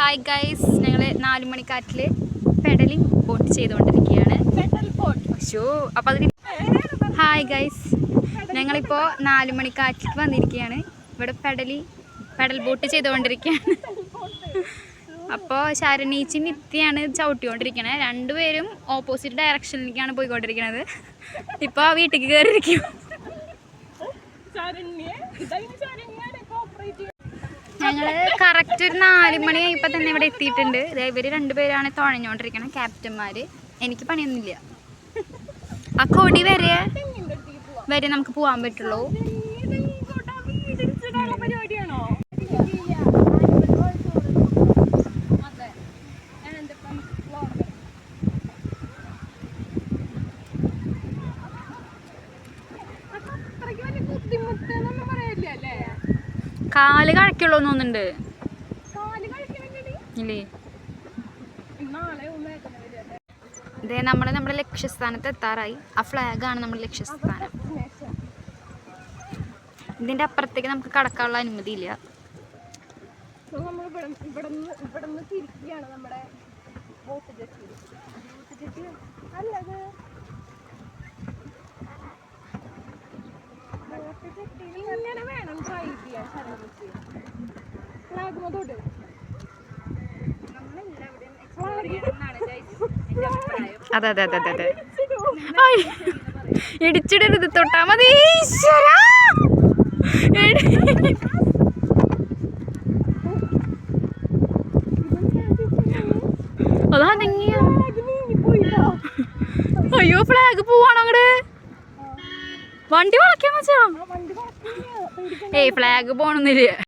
Hi guys, ഞങ്ങൾ 4 മണിക്കാറ്റിൽ peddling boat ചെയ്തുകൊണ്ടിരിക്കുകയാണ്. അപ്പോൾ അതിന് ഹായ് ഗൈസ്, ഞങ്ങളിപ്പോൾ 4 മണിക്കാറ്റിൽ വന്നിരിക്കുകയാണ്. ഇവിടെ പെഡൽ ബോട്ട് ചെയ്തുകൊണ്ടിരിക്കുകയാണ്. അപ്പോൾ ശരണീച്ചി നിത്യാണ് ചവിട്ടിക്കൊണ്ടിരിക്കണത്. രണ്ടുപേരും ഓപ്പോസിറ്റ് ഡയറക്ഷനിലേക്കാണ് പോയിക്കൊണ്ടിരിക്കുന്നത്. ഇപ്പോൾ വീട്ടിലേക്ക് കയറിയിരിക്കും. ഞങ്ങൾ കറക്റ്റ് ഒരു 4 മണി ആയപ്പോൾ തന്നെ ഇവിടെ എത്തിയിട്ടുണ്ട്. ഇവർ രണ്ടുപേരാണ് തുഴഞ്ഞുകൊണ്ടിരിക്കുന്നത്, ക്യാപ്റ്റന്മാർ. എനിക്ക് പണിയൊന്നുമില്ല. ആ കൊടി വരെ നമുക്ക് പോകാൻ പറ്റുള്ളൂ. കാല് കഴിക്കുള്ളൂ തോന്നുന്നുണ്ട് ഇല്ലേ? ഇതേ നമ്മുടെ ലക്ഷ്യസ്ഥാനത്ത് എത്താറായി. ആ ഫ്ലാഗാണ് നമ്മുടെ ലക്ഷ്യസ്ഥാനം. ഇതിൻ്റെ അപ്പുറത്തേക്ക് നമുക്ക് കടക്കാനുള്ള അനുമതിയില്ല. അതെ അതെ അതെ അതെ ഇടിച്ചിടരുത്, തൊട്ടാ മതി. അയ്യോ, ഫ്ലാഗ് പോവാണ് അങ്ങട്. വണ്ടി വളയ്ക്കാൻ വെച്ചാ ഫ്ലാഗ് പോണെന്നില്ല.